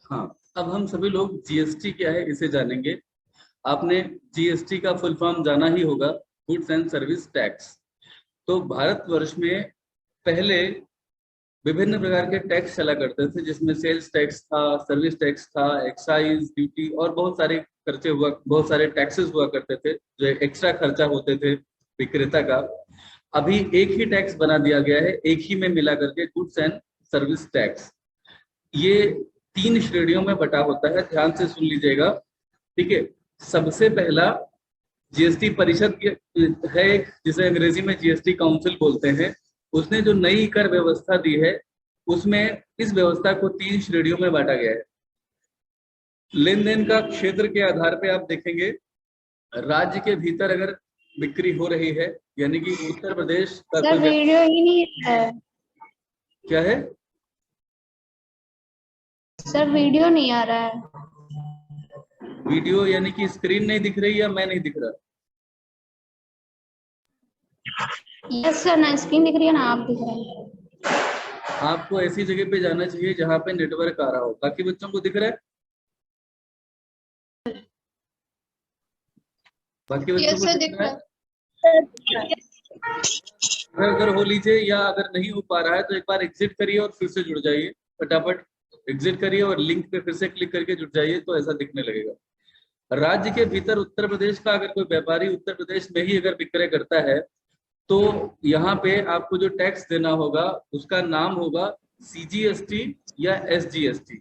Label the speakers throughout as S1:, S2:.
S1: हाँ, अब हम सभी लोग जीएसटी क्या है इसे जानेंगे। आपने जीएसटी का फुल फॉर्म जाना ही होगा, गुड्स एंड सर्विस टैक्स। तो भारतवर्ष में पहले विभिन्न प्रकार के टैक्स चला करते थे, जिसमें सेल्स टैक्स था, सर्विस टैक्स था, एक्साइज ड्यूटी और बहुत सारे टैक्सेस हुआ करते थे जो एक्स्ट्रा खर्चा होते थे विक्रेता का। अभी एक ही टैक्स बना दिया गया है, एक ही में मिला करके, गुड्स एंड सर्विस टैक्स। ये 3 श्रेणियों में बटा होता है, ध्यान से सुन लीजिएगा, ठीक है। सबसे पहला जीएसटी परिषद है एक, जिसे अंग्रेजी में जीएसटी काउंसिल बोलते हैं। उसने जो नई कर व्यवस्था दी है, उसमें इस व्यवस्था को 3 श्रेणियों में बांटा गया है। लेन देन का क्षेत्र के आधार पे आप देखेंगे, राज्य के भीतर अगर बिक्री हो रही है, यानी कि उत्तर प्रदेश का
S2: सर वीडियो ही नहीं है।
S1: क्या है
S2: सर? वीडियो नहीं आ रहा है।
S1: वीडियो यानी कि स्क्रीन नहीं दिख रही या मैं नहीं दिख रहा?
S2: यस सर, ना स्क्रीन दिख रही है ना आप दिख रहे हैं।
S1: आपको ऐसी जगह पे जाना चाहिए जहां पे नेटवर्क आ रहा हो। बाकी बच्चों को दिख रहा है? बाकी बच्चों को दिख रहा है? अगर हो लीजिए, या अगर नहीं हो पा रहा है तो एक बार एग्जिट करिए और फिर से जुड़ जाइए। फटाफट एग्जिट करिए और लिंक पे फिर से क्लिक करके जुड़ जाइए, तो ऐसा दिखने लगेगा। राज्य के भीतर उत्तर प्रदेश का अगर कोई व्यापारी उत्तर प्रदेश में ही अगर विक्रय करता है, तो यहाँ पे आपको जो टैक्स देना होगा उसका नाम होगा सीजीएसटी या एसजीएसटी।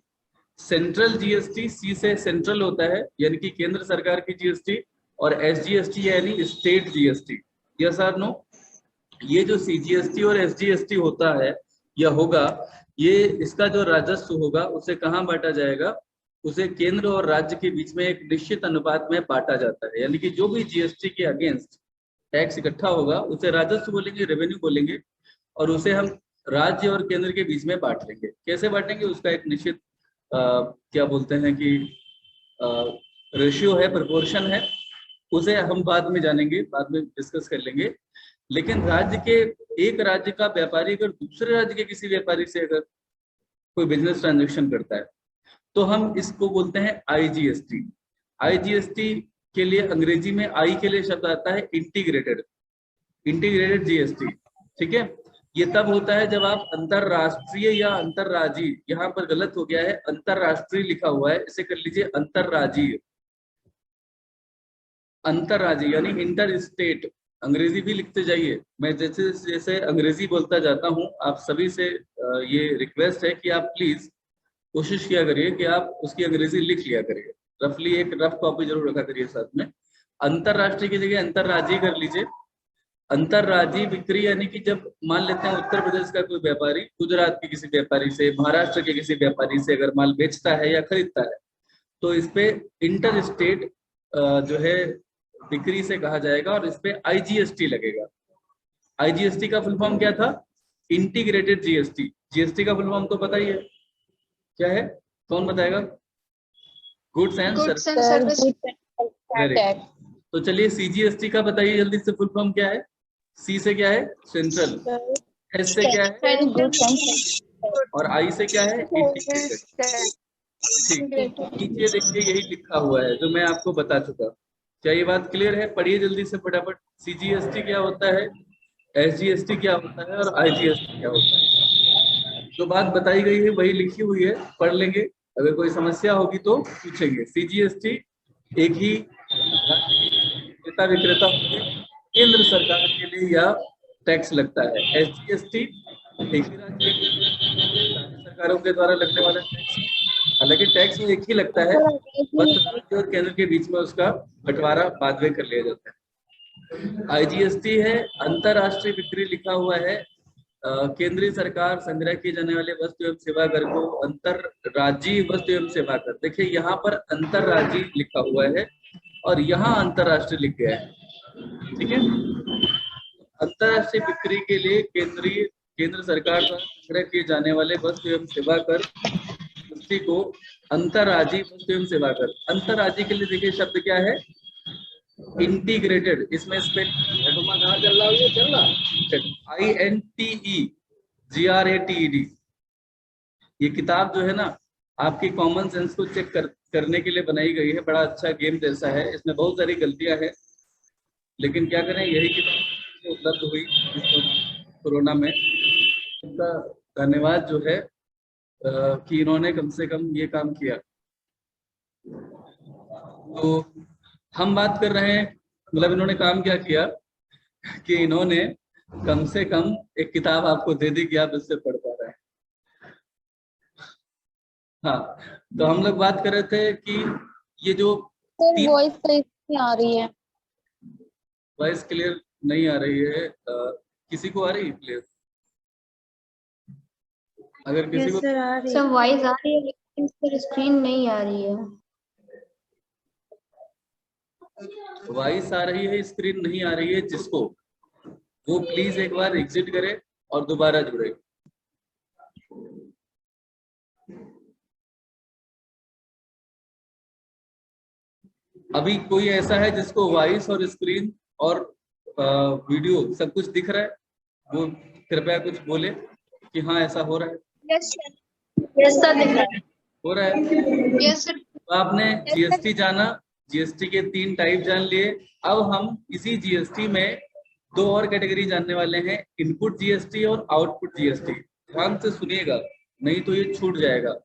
S1: सेंट्रल जीएसटी, सी से सेंट्रल होता है यानी कि केंद्र सरकार की जीएसटी, और एसजीएसटी यानी स्टेट जीएसटी। यस और नो? ये जो सीजीएसटी और एसजीएसटी होता है या होगा, ये इसका जो राजस्व होगा उसे कहाँ बांटा जाएगा? उसे केंद्र और राज्य के बीच में एक निश्चित अनुपात में बांटा जाता है। यानी कि जो भी जीएसटी के अगेंस्ट टैक्स इकट्ठा होगा उसे राजस्व बोलेंगे, रेवेन्यू बोलेंगे, और उसे हम राज्य और केंद्र के बीच में बांट लेंगे। कैसे बांटेंगे? उसका एक निश्चित क्या बोलते हैं कि रेशियो है, प्रोपोर्शन है, उसे हम बाद में जानेंगे, बाद में डिस्कस कर लेंगे। लेकिन एक राज्य का व्यापारी अगर दूसरे राज्य के किसी व्यापारी से अगर कोई बिजनेस ट्रांजेक्शन करता है, तो हम इसको बोलते हैं आईजीएसटी। आईजीएसटी के लिए अंग्रेजी में आई के लिए शब्द आता है इंटीग्रेटेड जीएसटी, ठीक है। ये तब होता है जब आप अंतरराष्ट्रीय या अंतरराज्यीय, यहाँ पर गलत हो गया है, अंतरराष्ट्रीय लिखा हुआ है, इसे कर लीजिए अंतरराज्यीय। अंतरराज्यीय यानी इंटर स्टेट, अंग्रेजी भी लिखते जाइए। मैं जैसे जैसे अंग्रेजी बोलता जाता हूँ, आप सभी से ये रिक्वेस्ट है कि आप प्लीज कोशिश किया करिए कि आप उसकी अंग्रेजी लिख लिया करिए, रफली एक रफ कॉपी जरूर रखा करिए साथ में। अंतरराष्ट्रीय की जगह अंतरराज्यीय कर लीजिए। अंतरराज्यीय बिक्री यानी कि जब मान लेते हैं उत्तर प्रदेश का कोई व्यापारी गुजरात के किसी व्यापारी से, महाराष्ट्र के किसी व्यापारी से अगर माल बेचता है या खरीदता है, तो इस पे इंटर स्टेट जो है बिक्री से कहा जाएगा, और इस पे आईजीएसटी लगेगा। आईजीएसटी का फुल फॉर्म क्या था? Integrated GST. जीएसटी का फुल फॉर्म तो पता ही है, क्या है? कौन बताएगा? Goods and service tax. तो चलिए सीजीएसटी का बताइए जल्दी से, फुल फॉर्म क्या है? सी से क्या है? सेंट्रल। एस से क्या है? और आई से क्या है? इंटीग्रेटेड। ठीक, नीचे देखिए यही लिखा हुआ है जो मैं आपको बता चुका। क्या ये बात क्लियर है? पढ़िए जल्दी से फटाफट। सीजीएसटी क्या होता है, एसजीएसटी क्या होता है, और आईजीएसटी क्या होता है। जो बात बताई गई है वही लिखी हुई है, पढ़ लेंगे। अगर कोई समस्या होगी तो पूछेंगे। सीजीएसटी एक ही क्रेता विक्रेता केंद्र सरकार के लिए या टैक्स लगता है। एसजीएसटी एक ही राज्य सरकारों के द्वारा लगने वाला टैक्स, हालांकि टैक्स में एक ही लगता है, बस राज्य और केंद्र के बीच में उसका बंटवारा बाद में कर लिया जाता है। आईजीएसटी है अंतरराष्ट्रीय बिक्री लिखा हुआ है। केंद्रीय सरकार संग्रह किए जाने वाले वस्तु एवं सेवा कर को अंतरराज्यीय वस्तु एवं सेवा कर, देखिए यहाँ पर अंतरराज्यीय लिखा हुआ है और यहाँ अंतरराष्ट्रीय लिख गया है, ठीक है। अंतरराष्ट्रीय बिक्री के लिए केंद्र सरकार द्वारा संग्रह किए जाने वाले वस्तु एवं सेवा कर को अंतरराज्यीय वस्तु एवं सेवा कर। अंतरराज्यीय के लिए देखिए शब्द क्या है? इंटीग्रेटेड। इसमें INTEGRATED। ये किताब जो है ना, आपकी कॉमन सेंस को चेक करने के लिए बनाई गई है। बड़ा अच्छा गेम जैसा है, इसमें बहुत सारी गलतियां हैं, लेकिन क्या करें, यही किताब उपलब्ध हुई इस कोरोना में। उनका धन्यवाद जो है कि इन्होंने कम से कम ये काम किया। तो हम बात कर रहे हैं, मतलब इन्होंने काम क्या किया कि इन्होंने कम से कम एक किताब आपको दे दी कि आप इससे पढ़ पा रहे हैं। हाँ, तो हम लोग बात कर रहे थे कि ये जो
S2: वॉइस नहीं आ रही है।
S1: वॉइस क्लियर नहीं आ रही है, किसी को आ रही है क्लियर? अगर किसी को
S2: सर वॉइस आ रही है लेकिन सर स्क्रीन नहीं आ रही है।
S1: वॉइस आ रही है, स्क्रीन नहीं आ रही है, जिसको वो प्लीज एक बार एग्जिट करे और दोबारा जुड़े। अभी कोई ऐसा है जिसको वॉइस और स्क्रीन और वीडियो सब कुछ दिख रहा है? वो कृपया कुछ बोले कि हाँ ऐसा हो रहा है।
S2: यस सर दिख रहा है।
S1: हो रहा है।
S2: Yes sir.
S1: तो आपने जीएसटी जाना, जीएसटी के 3 टाइप जान लिए। अब हम इसी जीएसटी में 2 और कैटेगरी जानने वाले हैं, इनपुट जीएसटी और आउटपुट जीएसटी। ध्यान से सुनिएगा, नहीं तो ये छूट जाएगा।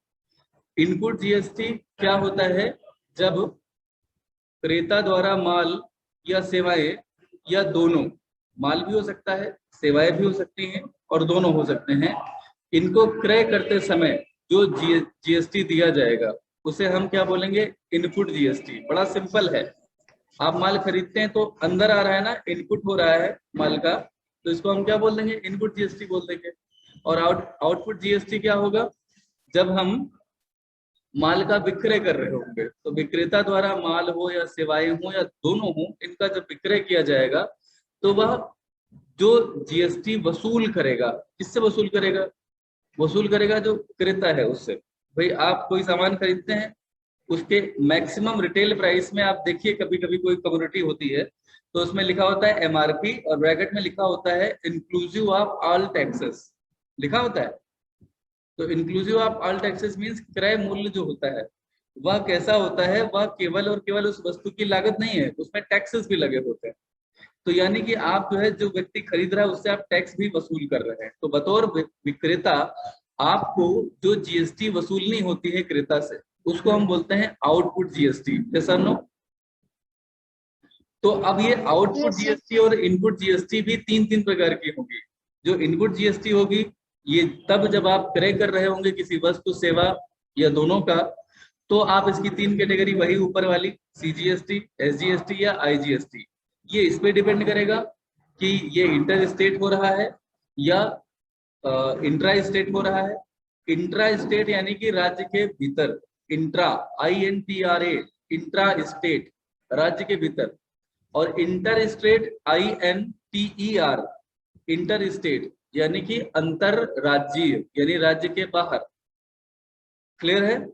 S1: इनपुट जीएसटी क्या होता है? जब क्रेता द्वारा माल या सेवाएं, या दोनों, माल भी हो सकता है, सेवाएं भी हो सकती हैं और दोनों हो सकते हैं, इनको क्रय करते समय जो जीएसटी दिया जाएगा उसे हम क्या बोलेंगे? Input GST. बड़ा सिंपल है। आप माल खरीदते हैं तो अंदर आ रहा है ना, इनपुट हो रहा है माल का, तो इसको हम क्या बोल देंगे? इनपुट जीएसटी बोल देंगे। और आउटपुट जीएसटी क्या होगा? जब हम माल का विक्रय कर रहे होंगे, तो विक्रेता द्वारा माल हो या सेवाएं हो या दोनों हो, इनका जब विक्रय किया जाएगा तो वह जो जीएसटी वसूल करेगा, किससे वसूल करेगा? वसूल करेगा जो क्रेता है उससे। भाई आप कोई सामान खरीदते हैं, उसके मैक्सिमम रिटेल प्राइस में आप देखिए, कभी कभी कोई कमोडिटी होती है तो उसमें लिखा होता है एमआरपी और ब्रैकेट में लिखा होता है इंक्लूसिव ऑफ ऑल टैक्सेस, लिखा होता है। तो inclusive of all taxes means क्रय मूल्य जो होता है वह कैसा होता है? वह केवल और केवल उस वस्तु की लागत नहीं है, उसमें टैक्सेस भी लगे होते हैं। तो यानी कि आप जो है, जो व्यक्ति खरीद रहा है उससे आप टैक्स भी वसूल कर रहे हैं। तो बतौर विक्रेता आपको जो जीएसटी वसूलनी होती है क्रेता से, उसको हम बोलते हैं आउटपुट जीएसटी। जैसा नो, तो अब ये आउटपुट जीएसटी और इनपुट जीएसटी भी 3 प्रकार की होगी। जो इनपुट जीएसटी होगी ये तब जब आप क्रय कर रहे होंगे किसी वस्तु, सेवा या दोनों का, तो आप इसकी 3 कैटेगरी, वही ऊपर वाली, सीजीएसटी, एसजीएसटी या आईजीएसटी, ये इस पे डिपेंड करेगा कि ये इंटर स्टेट हो रहा है या इंट्रा स्टेट हो रहा है। इंट्रा स्टेट यानी कि राज्य के भीतर, इंट्रा, INTRA, इंट्रा स्टेट, राज्य के भीतर। और inter state, INTER, inter state यानी कि अंतर राज्यीय, यानी राज्य के बाहर। क्लियर है?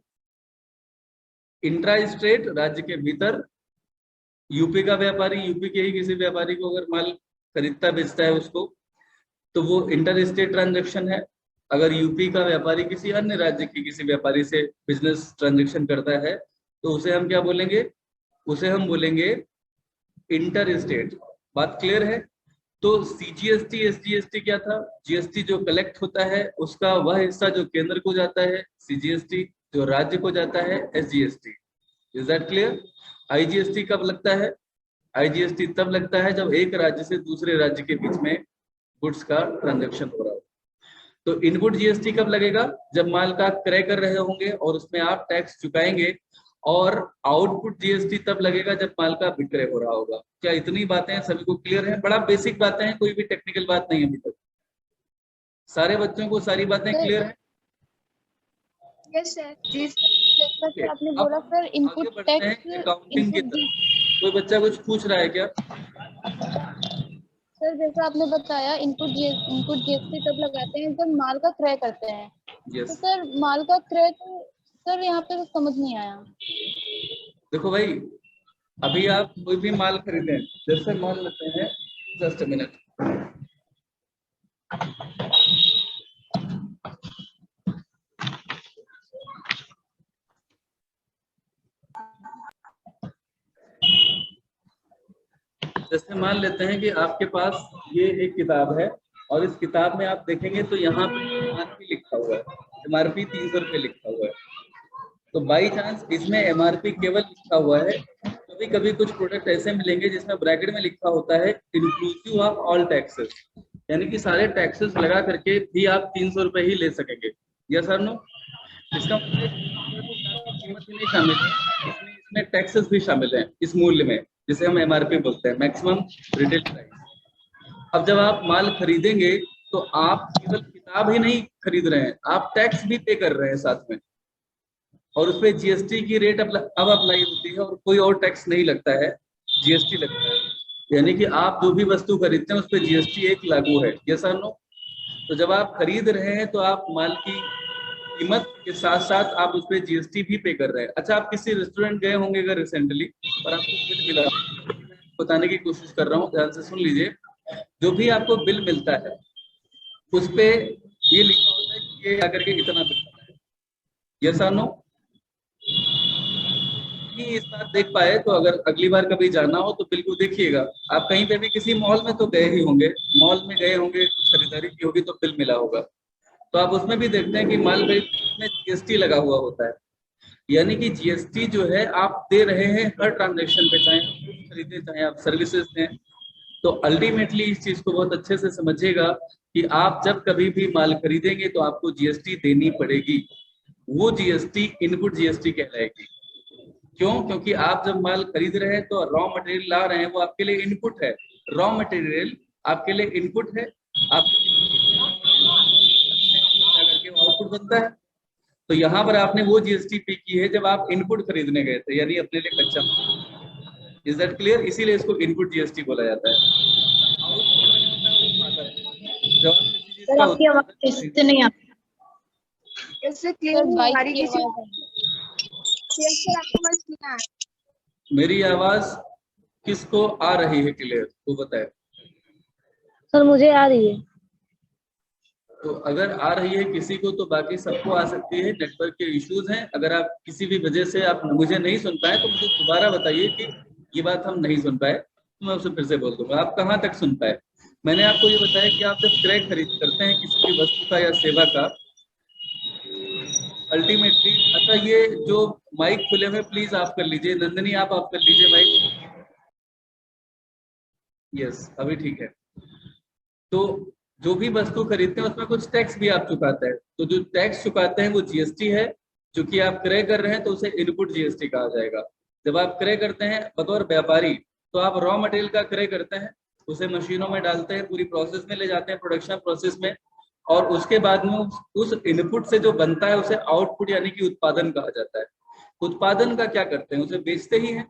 S1: इंट्रा स्टेट राज्य के भीतर, यूपी का व्यापारी यूपी के ही किसी व्यापारी को अगर माल खरीदता बेचता है उसको, तो वो इंटर स्टेट ट्रांजेक्शन है। अगर यूपी का व्यापारी किसी अन्य राज्य के किसी व्यापारी से बिजनेस ट्रांजेक्शन करता है तो उसे हम क्या बोलेंगे? उसे हम बोलेंगे इंटर स्टेट। बात क्लियर है? तो सीजीएसटी, एसजीएसटी क्या था? जीएसटी जो कलेक्ट होता है उसका वह हिस्सा जो केंद्र को जाता है, सीजीएसटी जो राज्य को जाता है, SGST. Is that clear? IGST कब लगता है? आईजीएसटी तब लगता है जब एक राज्य से दूसरे राज्य के बीच में गुड्स का ट्रांजैक्शन हो रहा हो। तो इनपुट जीएसटी कब लगेगा? जब माल का क्रय कर रहे होंगे और उसमें आप टैक्स चुकाएंगे। और आउटपुट जीएसटी तब लगेगा जब माल का विक्रय हो रहा होगा। क्या इतनी बातें सभी को क्लियर है? बड़ा बेसिक बातें हैं, कोई भी टेक्निकल बात नहीं अभी तक। सारे बच्चों को सारी बातें क्लियर है?
S2: Yes sir. जी सर,
S1: Okay,
S2: आपने
S1: अब
S2: बोला सर
S1: आगे
S2: इनपुट
S1: बढ़ते
S2: टैक्स,
S1: हैं अकाउंटिंग की तरफ। कोई बच्चा कुछ पूछ रहा है क्या?
S2: सर जैसा आपने बताया इनपुट जीएसटी तब लगाते हैं जब माल का क्रय करते हैं। तो
S1: यस।
S2: सर माल का क्रय तो सर यहाँ पे तो समझ नहीं आया।
S1: देखो भाई, अभी आप कोई भी माल खरीदें, जैसे मान लेते हैं, जस्ट अ मिनट, जैसे मान लेते हैं कि आपके पास ये एक किताब है और इस किताब में आप देखेंगे तो यहाँ पे MRP लिखा हुआ है, MRP 300 रुपये लिखा हुआ है। तो बाई चांस इसमें MRP केवल लिखा हुआ है, कभी कभी कुछ प्रोडक्ट ऐसे मिलेंगे जिसमें ब्रैकेट में लिखा होता है इंक्लूसिव ऑफ ऑल टैक्सेस, यानी कि सारे टैक्सेस लगा करके भी आप 300 रुपये ही ले सकेंगे। यस और नो? इसका मतलब कीमत ही नहीं शामिल है, इसमें टैक्सेस भी शामिल है इस मूल्य में, जिसे हम MRP बोलते हैं, मैक्सिमम रिटेल प्राइस। अब जब आप माल खरीदेंगे तो आप केवल किताब ही नहीं खरीद रहे हैं, आप टैक्स भी पे कर रहे हैं साथ में, और उसपे जीएसटी की रेट अब अप्लाई होती है और कोई और टैक्स नहीं लगता है, जीएसटी लगता है। यानी कि आप जो भी वस्तु खरीदते हैं उस पर जीएसटी एक लागू है। यस और नो? तो जब आप खरीद रहे हैं तो आप माल की कीमत के साथ साथ आप उस पर जीएसटी भी पे कर रहे हैं। अच्छा, आप किसी रेस्टोरेंट गए होंगे अगर रिसेंटली और आपको बिल मिला, बताने की कोशिश कर रहा हूँ, ध्यान से सुन लीजिए। जो भी आपको बिल मिलता है उस पे ये लिखा होता है कि ये आकर के इतना बिल बना है। यस और नो? इस बार देख पाए तो अगर अगली बार कभी जाना हो तो बिल्कुल देखिएगा। आप कहीं पे भी किसी मॉल में तो गए ही होंगे, मॉल में गए होंगे, कुछ खरीदारी की होगी तो बिल मिला होगा, तो आप उसमें भी देखते हैं कि माल खरीद में जीएसटी लगा हुआ होता है। यानी कि जीएसटी जो है आप दे रहे हैं हर ट्रांजेक्शन पे, चाहे आप खरीदें चाहे आप सर्विसेज दें। तो अल्टीमेटली इस चीज को बहुत अच्छे से समझिएगा कि आप जब कभी भी माल खरीदेंगे तो आपको जीएसटी देनी पड़ेगी। वो जीएसटी इनपुट जीएसटी कहलाएगी। क्यों? क्योंकि आप जब माल खरीद रहे हैं तो रॉ मटेरियल ला रहे हैं, वो आपके लिए इनपुट है। रॉ मटेरियल आपके लिए इनपुट है, आप करके आउटपुट बनता है। तो यहाँ पर आपने वो जीएसटी पे की है जब आप इनपुट खरीदने गए थे, यानी अपने लिए कच्चा माल। Is that clear? इसीलिए इसको इनपुट जीएसटी बोला जाता है। जब आप किसी चीज का
S3: आपकी आवाज कैसे नहीं आती?
S4: कैसे क्लियर नहीं आ रही? किसी
S1: मेरी आवाज किसको आ रही है क्लियर, वो बताए।
S3: सर मुझे आ रही है।
S1: तो अगर आ रही है किसी को तो बाकी सबको आ सकती है, नेटवर्क के इश्यूज हैं। अगर आप किसी भी वजह से आप मुझे नहीं सुन पाए तो मुझे दोबारा बताइए कि ये बात हम नहीं सुन पाए, तो मैं उसे फिर से बोल दूंगा। आप कहाँ तक सुन पाए? मैंने आपको ये बताया कि आप जब क्रय खरीद करते हैं किसी भी वस्तु का या सेवा का, अल्टीमेटली, अच्छा ये जो माइक खुले हुए प्लीज आप कर लीजिए, नंदिनी आप कर लीजिए माइक। यस, अभी ठीक है। तो जो भी वस्तु खरीदते हैं उसमें कुछ टैक्स भी आप चुकाते हैं, तो जो टैक्स चुकाते हैं वो जीएसटी है। चूंकि आप क्रय कर रहे हैं तो उसे इनपुट जीएसटी कहा जाएगा। जब आप क्रय करते हैं बतौर व्यापारी तो आप रॉ मटेरियल का क्रय करते हैं, उसे मशीनों में डालते हैं, पूरी प्रोसेस में ले जाते हैं, प्रोडक्शन प्रोसेस में, और उसके बाद में उस इनपुट से जो बनता है उसे आउटपुट यानी कि उत्पादन कहा जाता है। उत्पादन का क्या करते हैं? उसे बेचते ही हैं।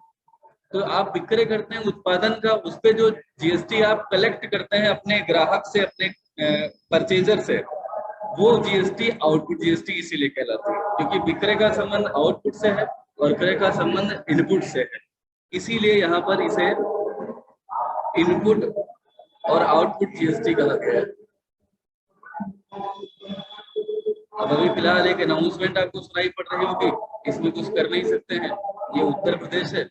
S1: तो आप विक्रय करते हैं उत्पादन का, उस पे जो जीएसटी आप कलेक्ट करते हैं अपने ग्राहक से, अपने परचेजर से, वो जीएसटी आउटपुट जीएसटी इसीलिए कहलाती है, क्योंकि विक्रय का संबंध आउटपुट से है और क्रय का संबंध इनपुट से है। इसीलिए यहाँ पर इसे इनपुट और आउटपुट जीएसटी कहा गया है। अब अभी फिलहाल एक अनाउंसमेंट आपको सुनाई पड़ रही होगी, इसमें कुछ कर नहीं सकते हैं। ये उत्तर प्रदेश है,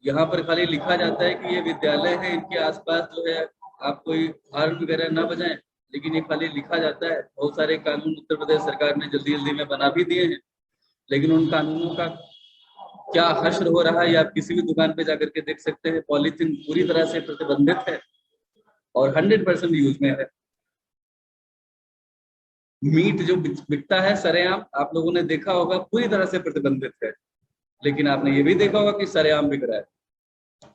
S1: यहाँ पर खाली लिखा जाता है कि ये विद्यालय है, इनके आसपास जो है आप कोई हॉर्न वगैरह ना बजाएं, लेकिन ये खाली लिखा जाता है। बहुत सारे कानून उत्तर प्रदेश सरकार ने जल्दी जल्दी में बना भी दिए हैं, लेकिन उन कानूनों का क्या हश्र हो रहा है ये आप किसी भी दुकान पे जाकर के देख सकते हैं। पॉलीथीन पूरी तरह से प्रतिबंधित है और 100% यूज में है। मीट जो बिकता है सरेआम, आप लोगों ने देखा होगा, पूरी तरह से प्रतिबंधित है। लेकिन आपने ये भी देखा होगा कि सरेआम बिक रहा है।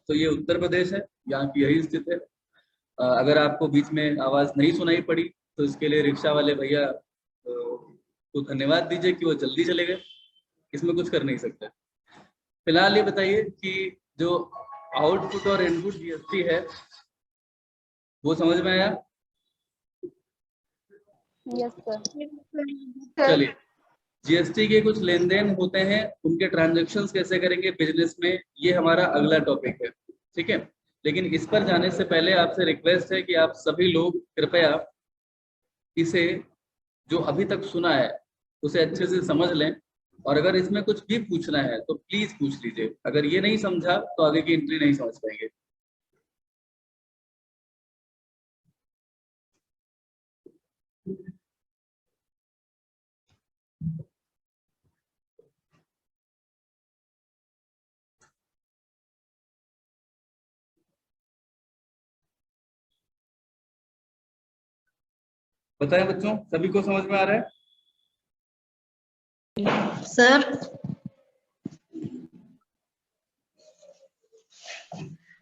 S1: तो ये उत्तर प्रदेश है, यहाँ की यही स्थिति है। अगर आपको बीच में आवाज नहीं सुनाई पड़ी तो इसके लिए रिक्शा वाले भैया को धन्यवाद दीजिए कि वो जल्दी चले गए, इसमें कुछ कर नहीं सकते। फिलहाल ये बताइए कि जो आउटपुट और इनपुट जीएसटी है वो समझ में आया?
S2: Yes sir.
S1: चलिए, जीएसटी के कुछ लेन देन होते हैं, उनके ट्रांजैक्शंस कैसे करेंगे बिजनेस में, ये हमारा अगला टॉपिक है, ठीक है। लेकिन इस पर जाने से पहले आपसे रिक्वेस्ट है कि आप सभी लोग कृपया इसे जो अभी तक सुना है उसे अच्छे से समझ लें, और अगर इसमें कुछ भी पूछना है तो प्लीज पूछ लीजिए। अगर ये नहीं समझा तो आगे की एंट्री नहीं समझ पाएंगे। बताएं बच्चों, सभी को समझ में आ रहा है?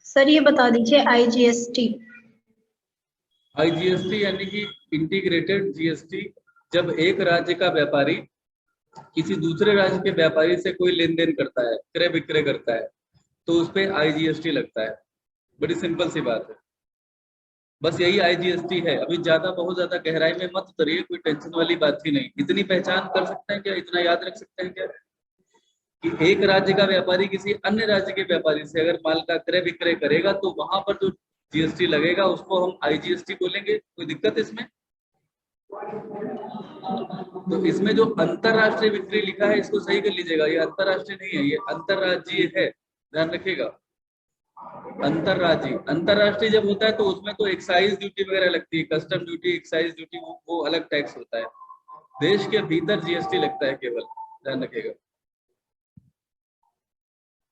S3: सर ये बता दीजिए IGST।
S1: IGST यानी कि इंटीग्रेटेड जीएसटी। जब एक राज्य का व्यापारी किसी दूसरे राज्य के व्यापारी से कोई लेन देन करता है, क्रय विक्रय करता है, तो उस पर IGST लगता है। बड़ी सिंपल सी बात है, बस यही IGST है। अभी बहुत ज्यादा गहराई में मत उतरिए, कोई टेंशन वाली बात ही नहीं। इतनी पहचान कर सकते हैं क्या, इतना याद रख सकते हैं क्या कि एक राज्य का व्यापारी किसी अन्य राज्य के व्यापारी से अगर माल का क्रय विक्रय करेगा तो वहां पर जो GST लगेगा उसको हम IGST बोलेंगे। कोई दिक्कत इसमें? तो इसमें जो अंतरराष्ट्रीय बिक्री लिखा है इसको सही कर लीजिएगा, ये अंतरराष्ट्रीय नहीं है, ये अंतरराज्यीय है, ध्यान रखिएगा। अंतरराष्ट्रीय जब होता है तो उसमें तो एक्साइज ड्यूटी वगैरह लगती है, कस्टम ड्यूटी, एक्साइज ड्यूटी, वो अलग टैक्स होता है। देश के भीतर GST लगता है केवल, ध्यान रखिएगा।